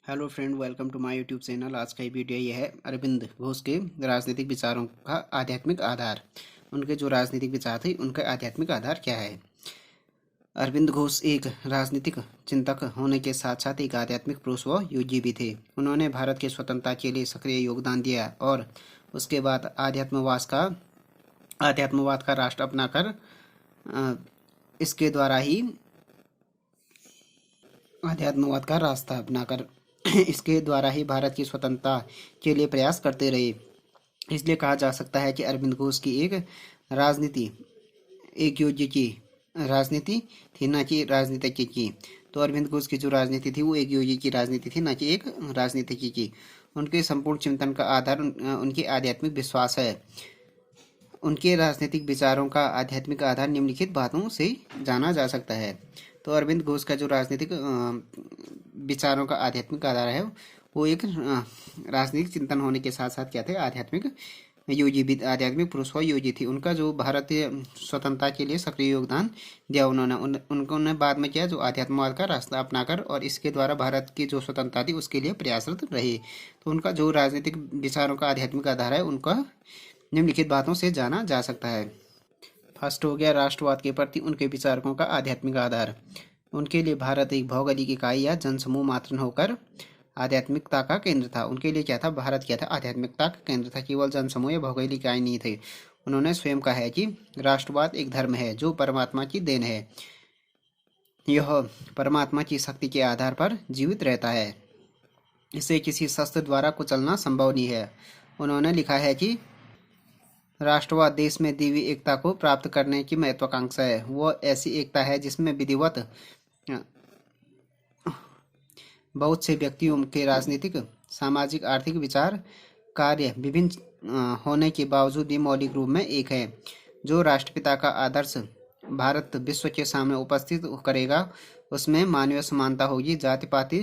Hello friend, welcome to my YouTube channel. आज का ये वीडियो ये है अरविंद घोष के राजनीतिक विचारों का आध्यात्मिक आधार। उनके जो राजनीतिक विचार थे उनका आध्यात्मिक आधार क्या है। अरविंद घोष एक राजनीतिक चिंतक होने के साथ साथ एक आध्यात्मिक पुरुष व योगी भी थे। उन्होंने भारत की स्वतंत्रता के लिए सक्रिय योगदान दिया और उसके बाद आध्यात्मवाद का राष्ट्र अपनाकर अ, इसके द्वारा ही अध्यात्मवाद का रास्ता अपनाकर इसके द्वारा ही भारत की स्वतंत्रता के लिए प्रयास करते रहे। इसलिए कहा जा सकता है कि अरविंद घोष की एक राजनीति एक योग्य की राजनीति थी, ना कि राजनीतिज्ञ की। तो अरविंद घोष की जो राजनीति थी वो एक योगी की राजनीति थी, ना कि एक राजनीतिज्ञ की। उनके संपूर्ण चिंतन का आधार उनकी आध्यात्मिक विश्वास है। उनके राजनीतिक विचारों का आध्यात्मिक आधार निम्नलिखित बातों से जाना जा सकता है। तो अरविंद घोष का जो राजनीतिक विचारों का आध्यात्मिक आधार है वो एक राजनीतिक चिंतन होने के साथ साथ क्या थे, आध्यात्मिक पुरुष व योगी थी। उनका जो भारतीय स्वतंत्रता के लिए सक्रिय योगदान दिया उन्होंने बाद में किया जो आध्यात्मवाद का रास्ता अपनाकर और इसके द्वारा भारत की जो स्वतंत्रता थी उसके लिए प्रयासरत रहे। तो उनका जो राजनीतिक विचारों का आध्यात्मिक आधार है उनका निम्नलिखित बातों से जाना जा सकता है। फर्स्ट हो गया राष्ट्रवाद के प्रति उनके विचारकों का आध्यात्मिक आधार। उनके लिए भारत एक भौगोलिक इकाई या जनसमूह मात्र न होकर आध्यात्मिकता का केंद्र था। उनके लिए क्या था, भारत क्या था, आध्यात्मिकता का केंद्र था, केवल जनसमूह या भौगोलिक इकाई नहीं थे। उन्होंने स्वयं कहा है कि राष्ट्रवाद एक धर्म है जो परमात्मा की देन है। यह परमात्मा की शक्ति के आधार पर जीवित रहता है, इसे किसी शस्त्र द्वारा कुचलना संभव नहीं है। उन्होंने लिखा है कि राष्ट्रवाद देश में दैवी एकता को प्राप्त करने की महत्वाकांक्षा है। वह ऐसी एकता है जिसमें विधिवत बहुत से व्यक्तियों के राजनीतिक, सामाजिक, आर्थिक विचार, कार्य विभिन्न होने के बावजूद भी मौलिक रूप में एक है। जो राष्ट्रपिता का आदर्श भारत विश्व के सामने उपस्थित करेगा उसमें मानवीय समानता होगी, जाति पाति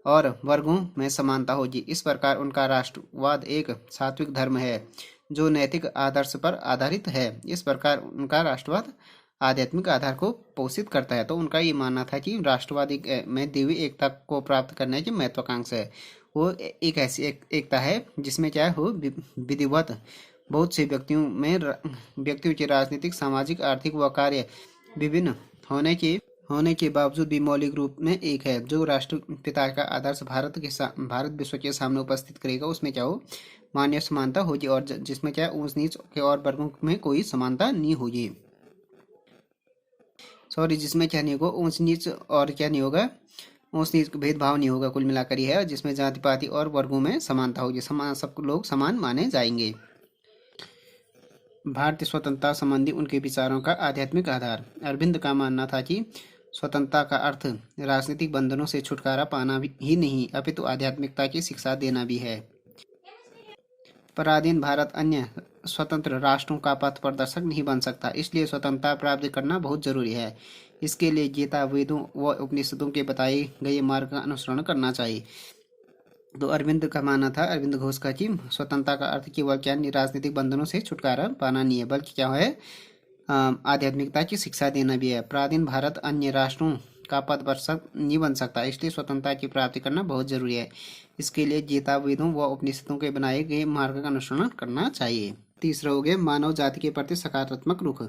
और वर्गों में समानता होगी। इस प्रकार उनका राष्ट्रवाद एक सात्विक धर्म है जो नैतिक आदर्श पर आधारित है। इस प्रकार उनका राष्ट्रवाद आध्यात्मिक आधार को पोषित करता है। तो उनका ये मानना था कि राष्ट्रवादी में दैवी एकता को प्राप्त करने की महत्वाकांक्षा है। वो एक ऐसी एकता है जिसमें क्या हो विधिवत बहुत से व्यक्तियों के राजनीतिक, सामाजिक, आर्थिक व कार्य विभिन्न होने के बावजूद भी मौलिक रूप में एक है। जो राष्ट्रपिता का आदर्श भारत विश्व के सामने उपस्थित करेगा उसमें क्या हो, मान्य समानता होगी और जिसमें क्या ऊंच नीच के और वर्गों में कोई समानता नहीं होगी। सॉरी, जिसमें क्या नहीं होगा, ऊंच नीच और क्या नहीं होगा, ऊंच नीच भेदभाव नहीं होगा। कुल मिलाकर यह है जिसमें जाति पाति और वर्गों में समानता होगी, सब लोग समान माने जाएंगे। भारतीय स्वतंत्रता संबंधी उनके विचारों का आध्यात्मिक आधार। अरविंद का मानना था कि स्वतंत्रता का अर्थ राजनीतिक बंधनों से छुटकारा पाना ही नहीं अपितु आध्यात्मिकता की शिक्षा देना भी है। पराधीन भारत अन्य स्वतंत्र राष्ट्रों का पथ प्रदर्शक नहीं बन सकता, इसलिए स्वतंत्रता प्राप्त करना बहुत जरूरी है। इसके लिए गीता, वेदों व उपनिषदों के बताए गए मार्ग का अनुसरण करना चाहिए। तो अरविंद घोष का कि स्वतंत्रता का अर्थ केवल क्या राजनीतिक बंधनों से छुटकारा पाना नहीं है, बल्कि क्या है, आध्यात्मिकता की शिक्षा देना भी है। पराधीन भारत अन्य राष्ट्रों का पथ प्रदर्शक नहीं बन सकता, इसलिए स्वतंत्रता की प्राप्ति करना बहुत जरूरी है। इसके लिए गीता, वेदों व उपनिषदों के बनाए गए मार्ग का अनुसरण करना चाहिए। तीसरा हो गया मानव जाति के प्रति सकारात्मक रुख।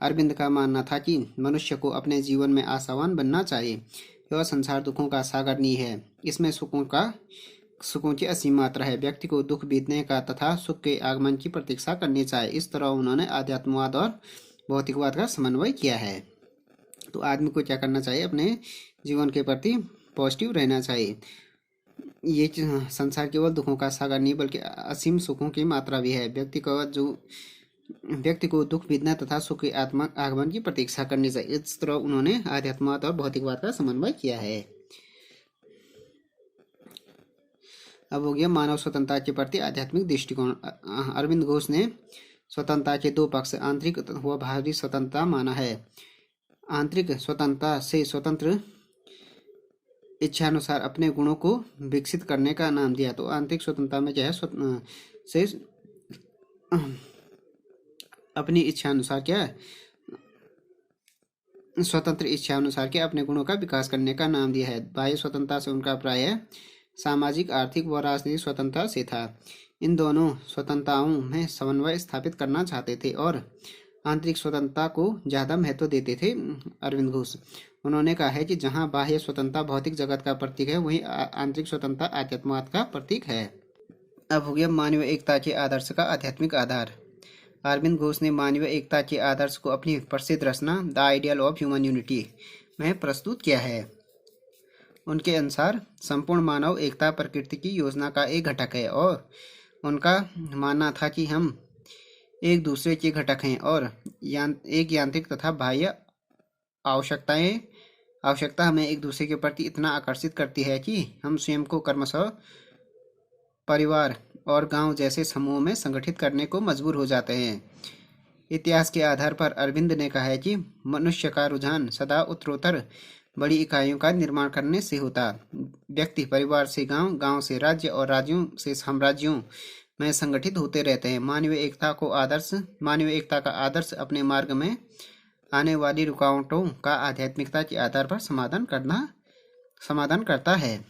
अरविंद का मानना था कि मनुष्य को अपने जीवन में आशावान बनना चाहिए। यह संसार दुखों का सागर नहीं है, इसमें सुखों की असीम मात्रा है। व्यक्ति को दुख बीतने का तथा सुख के आगमन की प्रतीक्षा करनी चाहिए। इस तरह उन्होंने आध्यात्मवाद और भौतिकवाद का समन्वय किया है। तो आदमी को क्या करना चाहिए, अपने जीवन के प्रति पॉजिटिव रहना चाहिए। ये संसार केवल दुखों का सागर नहीं बल्कि असीम सुखों की मात्रा भी है। व्यक्ति को दुख बीतना तथा सुख के आगमन की प्रतीक्षा करनी चाहिए। इस तरह उन्होंने आध्यात्मवाद और भौतिकवाद का समन्वय किया है। अब हो गया मानव स्वतंत्रता के प्रति आध्यात्मिक दृष्टिकोण। अरविंद घोष ने स्वतंत्रता के दो पक्ष, आंतरिक व बाहरी स्वतंत्रता माना है। आंतरिक स्वतंत्रता से स्वतंत्र इच्छानुसार अपने गुणों को विकसित करने का नाम दिया। तो आंतरिक स्वतंत्रता में क्या है, से अपनी इच्छानुसार क्या है, स्वतंत्र इच्छा अनुसार के अपने गुणों का विकास करने का नाम दिया है। बाह्य स्वतंत्रता से उनका प्राय सामाजिक, आर्थिक व राजनीतिक स्वतंत्रता से था। इन दोनों स्वतंत्रताओं में समन्वय स्थापित करना चाहते थे और आंतरिक स्वतंत्रता को ज़्यादा महत्व देते थे। अरविंद घोष उन्होंने कहा है कि जहाँ बाह्य स्वतंत्रता भौतिक जगत का प्रतीक है, वहीं आंतरिक स्वतंत्रता आध्यात्मवाद का प्रतीक है। अब हो गया मानवीय एकता के आदर्श का आध्यात्मिक आधार। अरविंद घोष ने मानवीय एकता के आदर्श को अपनी प्रसिद्ध रचना the ideal of human unity में प्रस्तुत किया है। उनके अनुसार संपूर्ण मानव एकता प्रकृति की योजना का एक घटक है और उनका मानना था कि हम एक दूसरे के घटक हैं और एक यांत्रिक तथा बाह्य आवश्यकता हमें एक दूसरे के प्रति इतना आकर्षित करती है कि हम स्वयं को क्रमशः परिवार और गांव जैसे समूहों में संगठित करने को मजबूर हो जाते हैं। इतिहास के आधार पर अरविंद ने कहा है कि मनुष्य का रुझान सदा उत्तरोत्तर बड़ी इकाइयों का निर्माण करने से होता। व्यक्ति परिवार से गांव, गांव से राज्य और राज्यों से साम्राज्यों में संगठित होते रहते हैं। मानवीय एकता का आदर्श अपने मार्ग में आने वाली रुकावटों का आध्यात्मिकता के आधार पर समाधान करता है।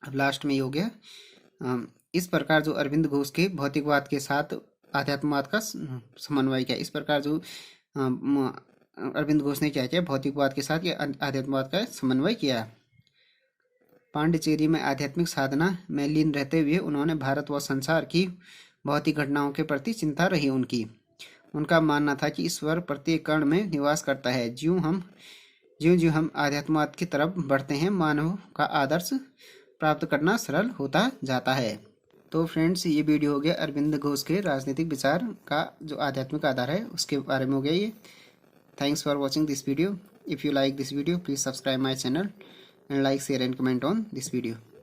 अब लास्ट में ये हो गया। इस प्रकार जो अरविंद घोष के भौतिकवाद के साथ आध्यात्मवाद का समन्वय किया, इस प्रकार जो अरविंद घोष ने क्या किया, भौतिकवाद के साथ आध्यात्मवाद का समन्वय किया। पांडिचेरी में आध्यात्मिक साधना में लीन रहते हुए उन्होंने भारत व संसार की भौतिक घटनाओं के प्रति चिंता रही उनकी। उनका मानना था कि ईश्वर प्रत्येक कण में निवास करता है। ज्यों हम आध्यात्मवाद की तरफ बढ़ते हैं, मानव का आदर्श प्राप्त करना सरल होता जाता है। तो फ्रेंड्स, ये वीडियो हो गया अरविंद घोष के राजनीतिक विचार का जो आध्यात्मिक आधार है उसके बारे में हो गया ये। Thanks for watching this video. If you like this video, please subscribe my channel and like, share and comment on this video.